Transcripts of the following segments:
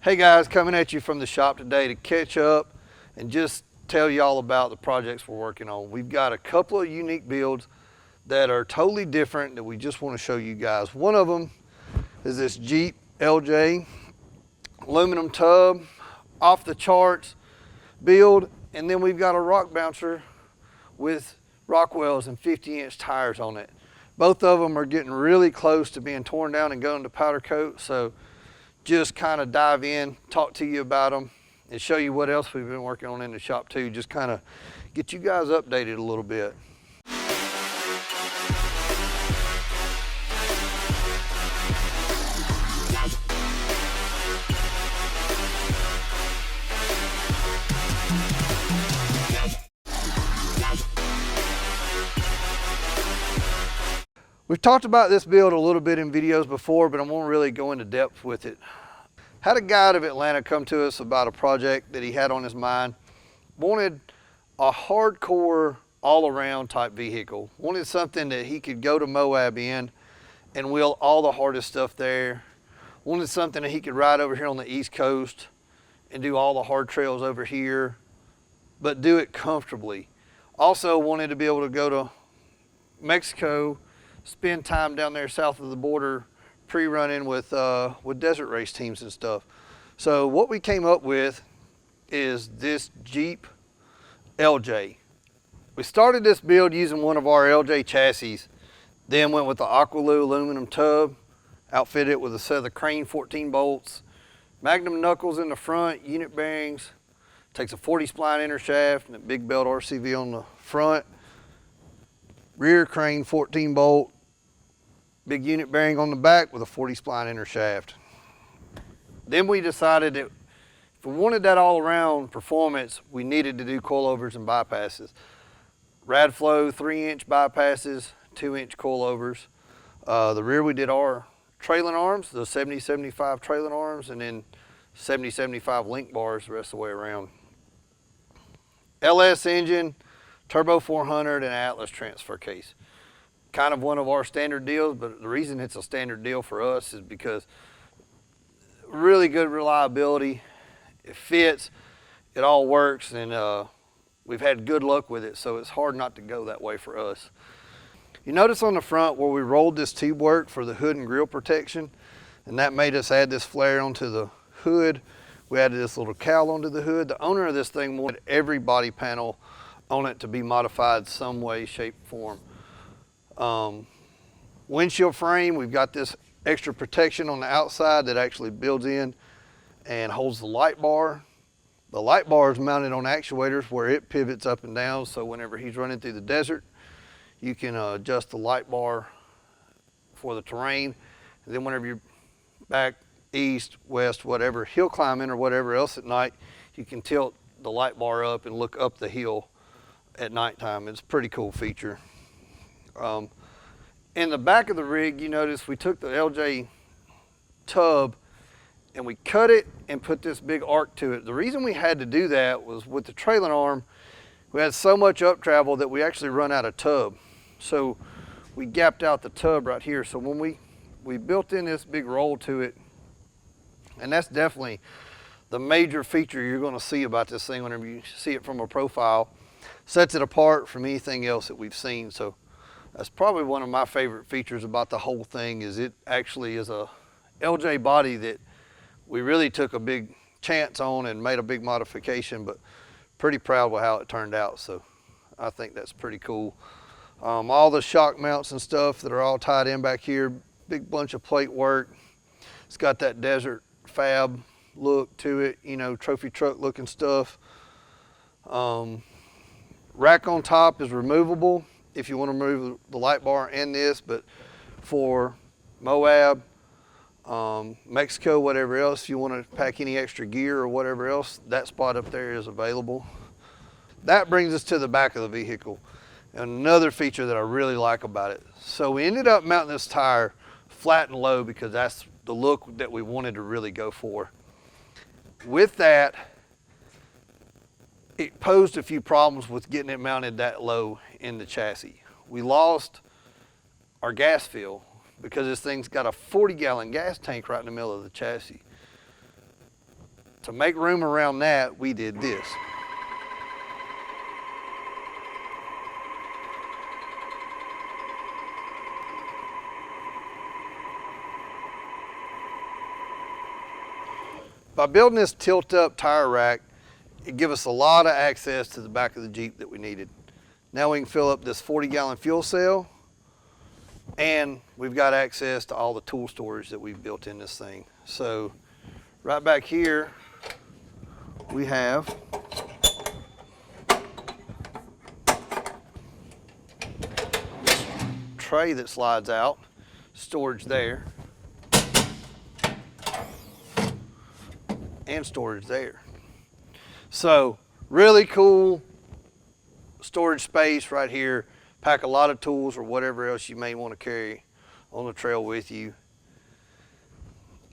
Hey guys, coming at you from the shop today to catch up and just tell you all about the projects we're working on. We've got a couple of unique builds that are totally different that we just want to show you guys. One of them is this Jeep LJ aluminum tub, off the charts build, and then we've got a rock bouncer with Rockwells and 50-inch tires on it. Both of them are getting really close to being torn down and going to powder coat, so just kind of dive in, talk to you about them, and show you what else we've been working on in the shop too. Just kind of get you guys updated a little bit. We've talked about this build a little bit in videos before, but I won't really go into depth with it. Had a guy out of Atlanta come to us about a project that he had on his mind. Wanted a hardcore all-around type vehicle. Wanted something that he could go to Moab in and wheel all the hardest stuff there. Wanted something that he could ride over here on the East Coast and do all the hard trails over here, but do it comfortably. Also wanted to be able to go to Mexico, spend time down there south of the border pre-running with desert race teams and stuff. So what we came up with is this Jeep LJ. We started this build using one of our LJ chassis, then went with the Aqualoo aluminum tub, outfitted it with a set of the Crane 14 bolts, Magnum knuckles in the front, unit bearings, takes a 40 spline inner shaft and a big belt RCV on the front, rear Crane 14 bolt, big unit bearing on the back with a 40 spline inner shaft. Then we decided that if we wanted that all around performance, we needed to do coilovers and bypasses. Radflow 3-inch bypasses, 2-inch coilovers. The rear we did our trailing arms, the 70-75 trailing arms, and then 70-75 link bars the rest of the way around. LS engine, turbo 400 and Atlas transfer case. Kind of one of our standard deals, but the reason it's a standard deal for us is because really good reliability, it fits, it all works, and we've had good luck with it, so it's hard not to go that way for us. You notice on the front where we rolled this tube work for the hood and grill protection, and that made us add this flare onto the hood. We added this little cowl onto the hood. The owner of this thing wanted every body panel on it to be modified some way, shape, form. Windshield frame, we've got this extra protection on the outside that actually builds in and holds the light bar. The light bar is mounted on actuators where it pivots up and down, so whenever he's running through the desert, you can adjust the light bar for the terrain. And then whenever you're back east, west, whatever, hill climbing or whatever else at night, you can tilt the light bar up and look up the hill at nighttime. It's a pretty cool feature. In the back of the rig, you notice we took the LJ tub and we cut it and put this big arc to it. The reason we had to do that was with the trailing arm, we had so much up travel that we actually run out of tub. So we gapped out the tub right here. So when we built in this big roll to it, and that's definitely the major feature you're gonna see about this thing whenever you see it from a profile, sets it apart from anything else that we've seen. So that's probably one of my favorite features about the whole thing, is it actually is a LJ body that we really took a big chance on and made a big modification, but pretty proud with how it turned out. So I think that's pretty cool. All the shock mounts and stuff that are all tied in back here, big bunch of plate work. It's got that desert fab look to it, you know, trophy truck looking stuff. Rack on top is removable if you want to remove the light bar and this, but for Moab, Mexico, whatever else, if you want to pack any extra gear or whatever else, that spot up there is available. That brings us to the back of the vehicle. Another feature that I really like about it. So we ended up mounting this tire flat and low because that's the look that we wanted to really go for. With that, it posed a few problems with getting it mounted that low in the chassis. We lost our gas fill because this thing's got a 40-gallon gas tank right in the middle of the chassis. to make room around that, we did this. By building this tilt-up tire rack, it gives us a lot of access to the back of the Jeep that we needed. Now we can fill up this 40-gallon fuel cell, and we've got access to all the tool storage that we've built in this thing. So right back here, we have tray that slides out, storage there, and storage there. So really cool storage space right here. Pack a lot of tools or whatever else you may want to carry on the trail with you.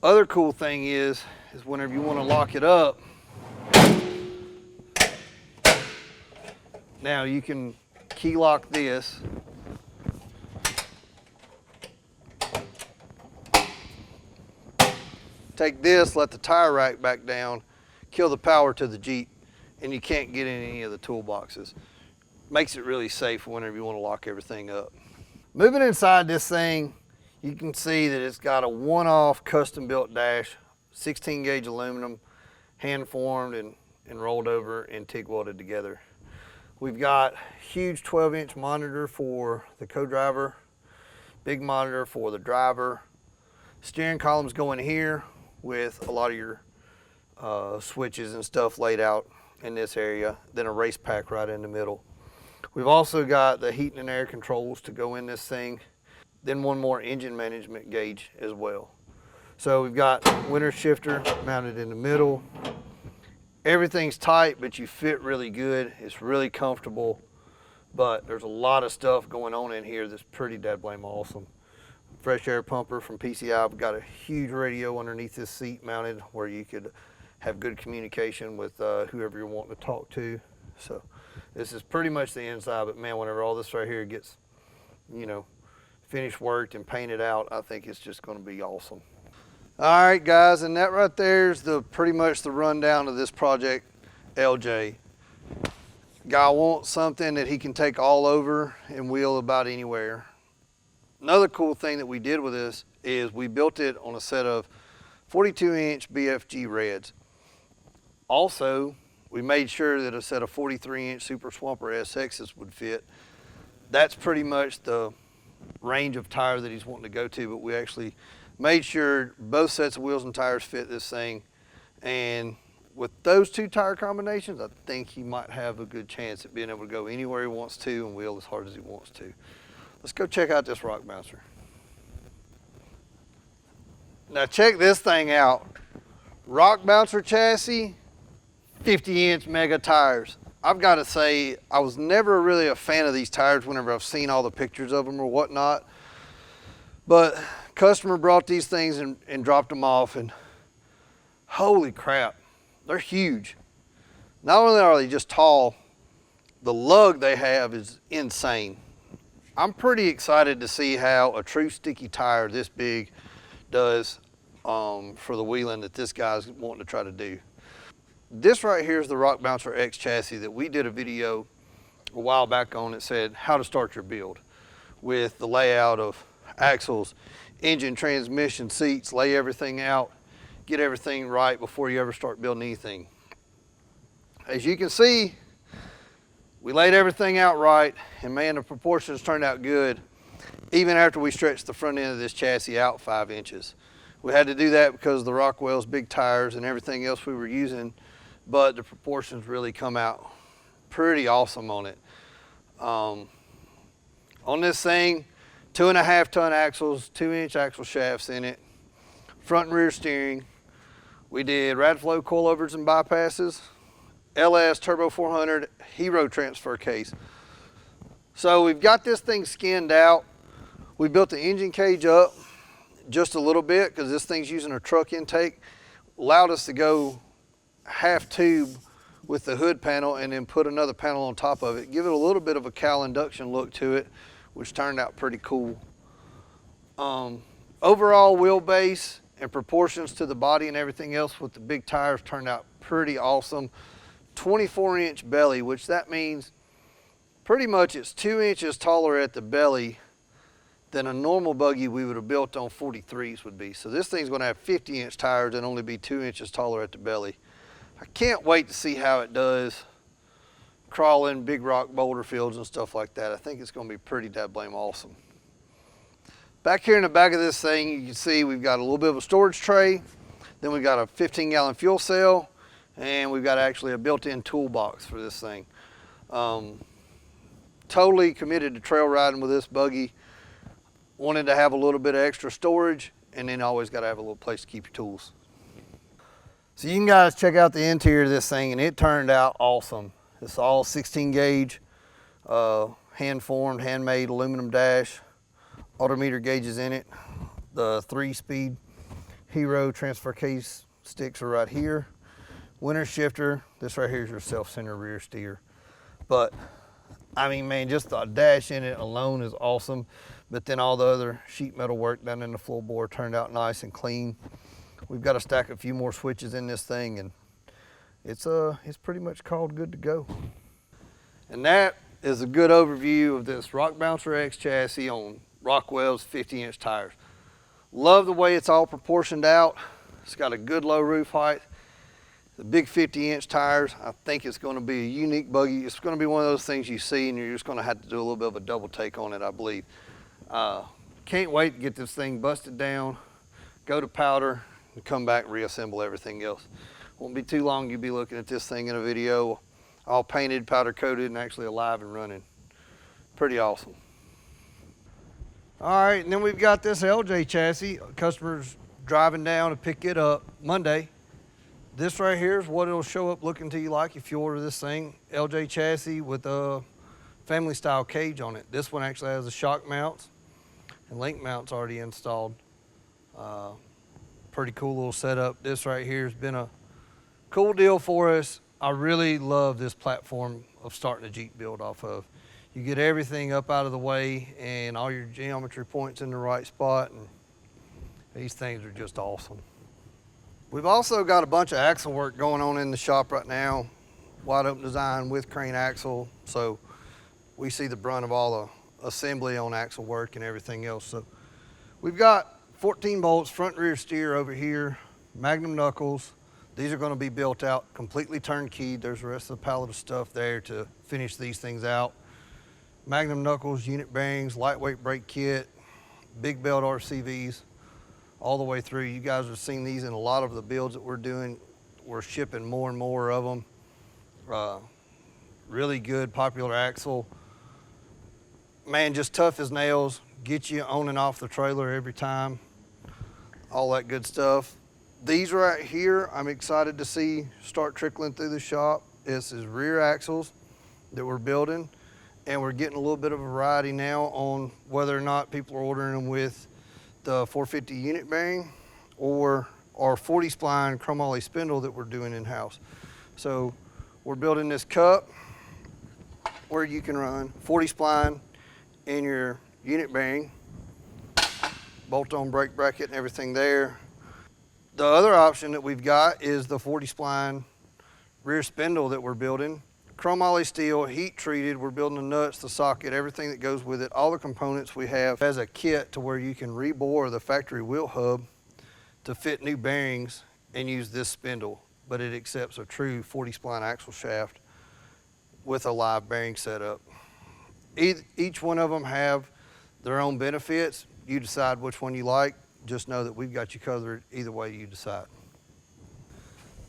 Other cool thing is whenever you want to lock it up, now you can key lock this. Take this, let the tire rack back down, kill the power to the Jeep, and you can't get in any of the toolboxes. Makes it really safe whenever you want to lock everything up. Moving inside this thing, you can see that it's got a one-off custom built dash, 16 gauge aluminum, hand formed and rolled over and TIG welded together. We've got huge 12-inch monitor for the co-driver, big monitor for the driver. Steering columns go in here with a lot of your switches and stuff laid out in this area, then a race pack right in the middle. We've also got the heating and air controls to go in this thing, then one more engine management gauge as well. So we've got winter shifter mounted in the middle. Everything's tight, but you fit really good. It's really comfortable, but there's a lot of stuff going on in here that's pretty dead blame awesome. Fresh air pumper from PCI. We've got a huge radio underneath this seat mounted where you could have good communication with whoever you're wanting to talk to. So this is pretty much the inside, but man, whenever all this right here gets, you know, finished worked and painted out, I think it's just going to be awesome. All right, guys, and that right there is pretty much the rundown of this project, LJ. Guy wants something that he can take all over and wheel about anywhere. Another cool thing that we did with this is we built it on a set of 42-inch BFG reds. Also, we made sure that a set of 43-inch Super Swamper SXs would fit. That's pretty much the range of tire that he's wanting to go to, but we actually made sure both sets of wheels and tires fit this thing. And with those two tire combinations, I think he might have a good chance at being able to go anywhere he wants to and wheel as hard as he wants to. Let's go check out this rock bouncer. Now check this thing out. Rock bouncer chassis, 50-inch mega tires. I've got to say, I was never really a fan of these tires whenever I've seen all the pictures of them or whatnot. But customer brought these things and dropped them off, and holy crap, they're huge. Not only are they just tall, the lug they have is insane. I'm pretty excited to see how a true sticky tire this big does for the wheeling that this guy's wanting to try to do. This right here is the Rock Bouncer X chassis that we did a video a while back on that said how to start your build with the layout of axles, engine, transmission, seats, lay everything out, get everything right before you ever start building anything. As you can see, we laid everything out right, and man, the proportions turned out good, even after we stretched the front end of this chassis out 5 inches. We had to do that because of the Rockwell's big tires and everything else we were using, but the proportions really come out pretty awesome on it. On this thing, 2.5 ton axles, 2-inch axle shafts in it, front and rear steering. We did rad flow coilovers and bypasses, LS Turbo 400 Hero transfer case. So we've got this thing skinned out. We built the engine cage up just a little bit because this thing's using a truck intake. Allowed us to go half tube with the hood panel and then put another panel on top of it. Give it a little bit of a cowl induction look to it, which turned out pretty cool. Overall wheelbase and proportions to the body and everything else with the big tires turned out pretty awesome. 24-inch belly, which that means pretty much it's 2 inches taller at the belly than a normal buggy we would have built on 43s would be. So this thing's going to have 50-inch tires and only be 2 inches taller at the belly. I can't wait to see how it does crawling big rock boulder fields and stuff like that. I think it's going to be pretty dadblame awesome. Back here in the back of this thing, you can see we've got a little bit of a storage tray, then we've got a 15-gallon fuel cell, and we've got actually a built-in toolbox for this thing. Totally committed to trail riding with this buggy. Wanted to have a little bit of extra storage, and then always got to have a little place to keep your tools. So you can guys check out the interior of this thing, and it turned out awesome. It's all 16 gauge, hand-formed, handmade aluminum dash, autometer gauges in it. The 3-speed Hero transfer case sticks are right here. Winter shifter, this right here is your self-center rear steer. But I mean, man, just the dash in it alone is awesome. But then all the other sheet metal work down in the floorboard turned out nice and clean. We've got to stack a few more switches in this thing, and it's pretty much called good to go. And that is a good overview of this Rock Bouncer X chassis on Rockwell's 50-inch tires. Love the way it's all proportioned out. It's got a good low roof height. The big 50-inch tires, I think it's going to be a unique buggy. It's going to be one of those things you see and you're just going to have to do a little bit of a double take on it, I believe. Can't wait to get this thing busted down, go to powder, and come back, reassemble everything else. Won't be too long, you'll be looking at this thing in a video, all painted, powder coated, and actually alive and running. Pretty awesome. All right, and then we've got this LJ chassis. Customer's driving down to pick it up Monday. This right here is what it'll show up looking to you like if you order this thing. LJ chassis with a family style cage on it. This one actually has the shock mounts and link mounts already installed. Pretty cool little setup. This right here has been a cool deal for us. I really love this platform of starting a Jeep build off of. You get everything up out of the way and all your geometry points in the right spot, and these things are just awesome. We've also got a bunch of axle work going on in the shop right now. Wide open design with crane axle, so we see the brunt of all the assembly on axle work and everything else. So we've got 14 bolts, front and rear steer over here, magnum knuckles. These are going to be built out completely turnkey. There's the rest of the pallet of stuff there to finish these things out. Magnum knuckles, unit bearings, lightweight brake kit, big belt RCVs, all the way through. You guys have seen these in a lot of the builds that we're doing. We're shipping more and more of them. Really good, popular axle. Man, just tough as nails. Get you on and off the trailer every time. All that good stuff. These right here, I'm excited to see start trickling through the shop. This is rear axles that we're building, and we're getting a little bit of a variety now on whether or not people are ordering them with the 450 unit bearing or our 40 spline chromoly spindle that we're doing in-house. So we're building this cup where you can run 40 spline in your unit bearing, bolt-on brake bracket and everything there. The other option that we've got is the 40 spline rear spindle that we're building. Chromoly steel, heat treated. We're building the nuts, the socket, everything that goes with it, all the components we have as a kit to where you can rebore the factory wheel hub to fit new bearings and use this spindle, but it accepts a true 40 spline axle shaft with a live bearing setup. Each one of them have their own benefits. You decide which one you like. Just know that we've got you covered either way you decide.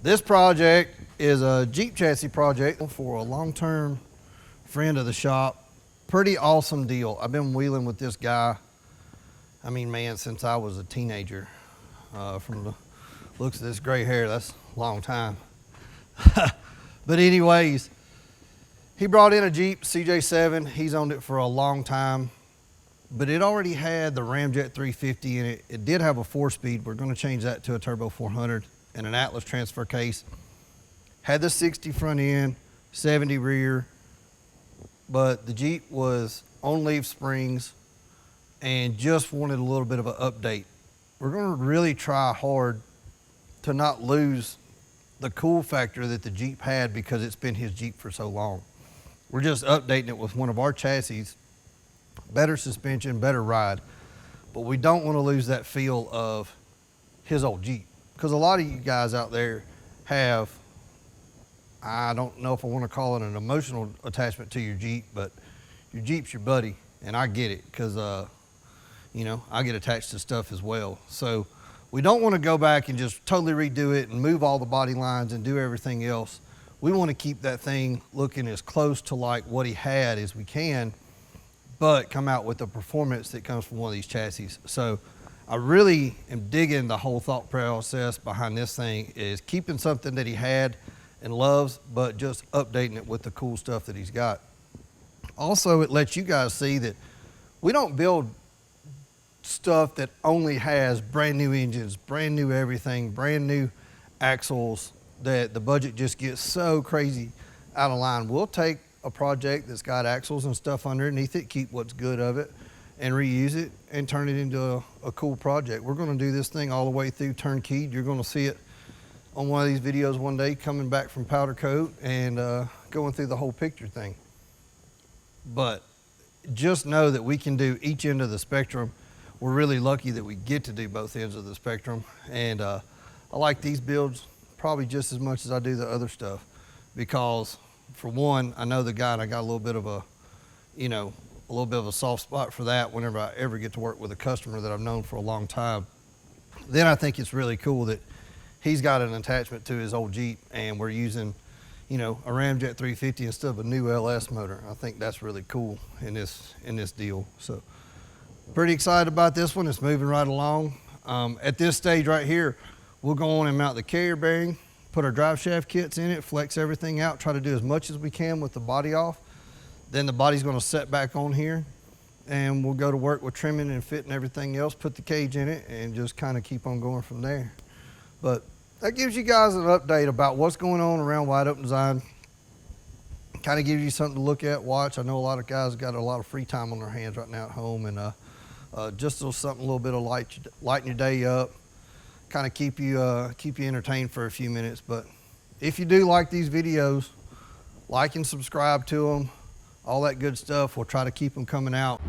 This project is a Jeep chassis project for a long-term friend of the shop. Pretty awesome deal. I've been wheeling with this guy, I mean, man, since I was a teenager. From the looks of this gray hair, that's a long time. But anyways, he brought in a Jeep CJ7. He's owned it for a long time, but it already had the Ramjet 350 in it. It did have a 4-speed. We're going to change that to a Turbo 400 and an Atlas transfer case. Had the 60 front end, 70 rear, but the Jeep was on leaf springs and just wanted a little bit of an update. we're gonna really try hard to not lose the cool factor that the Jeep had because it's been his Jeep for so long. We're just updating it with one of our chassis, better suspension, better ride, but we don't want to lose that feel of his old Jeep. Because a lot of you guys out there have, I don't know if I want to call it an emotional attachment to your Jeep, but your Jeep's your buddy, and I get it because, you know, I get attached to stuff as well. So we don't want to go back and just totally redo it and move all the body lines and do everything else. We want to keep that thing looking as close to like what he had as we can, but come out with the performance that comes from one of these chassis. So I really am digging the whole thought process behind this thing is keeping something that he had and loves, but just updating it with the cool stuff that he's got. Also, it lets you guys see that we don't build stuff that only has brand new engines, brand new everything, brand new axles, that the budget just gets so crazy out of line. We'll take a project that's got axles and stuff underneath it, keep what's good of it, and reuse it and turn it into a cool project. We're gonna do this thing all the way through turnkey. You're gonna see it on one of these videos one day, coming back from powder coat and going through the whole picture thing. But just know that we can do each end of the spectrum. We're really lucky that we get to do both ends of the spectrum. And I like these builds probably just as much as I do the other stuff, because for one, I know the guy and I got a little bit of a, you know, a little bit of a soft spot for that whenever I ever get to work with a customer that I've known for a long time. Then I think it's really cool that he's got an attachment to his old Jeep and we're using, you know, a Ramjet 350 instead of a new LS motor. I think that's really cool in this deal. So pretty excited about this one. It's moving right along. At this stage right here, we'll go on and mount the carrier bearing, put our drive shaft kits in it, flex everything out, try to do as much as we can with the body off. Then the body's gonna set back on here and we'll go to work with trimming and fitting everything else, put the cage in it and just kind of keep on going from there. But that gives you guys an update about what's going on around Wide Open Design. Kind of gives you something to look at, watch. I know a lot of guys got a lot of free time on their hands right now at home, and just something a little bit of lighten your day up, kind of keep you entertained for a few minutes. But if you do like these videos, like and subscribe to them, all that good stuff. We'll try to keep them coming out.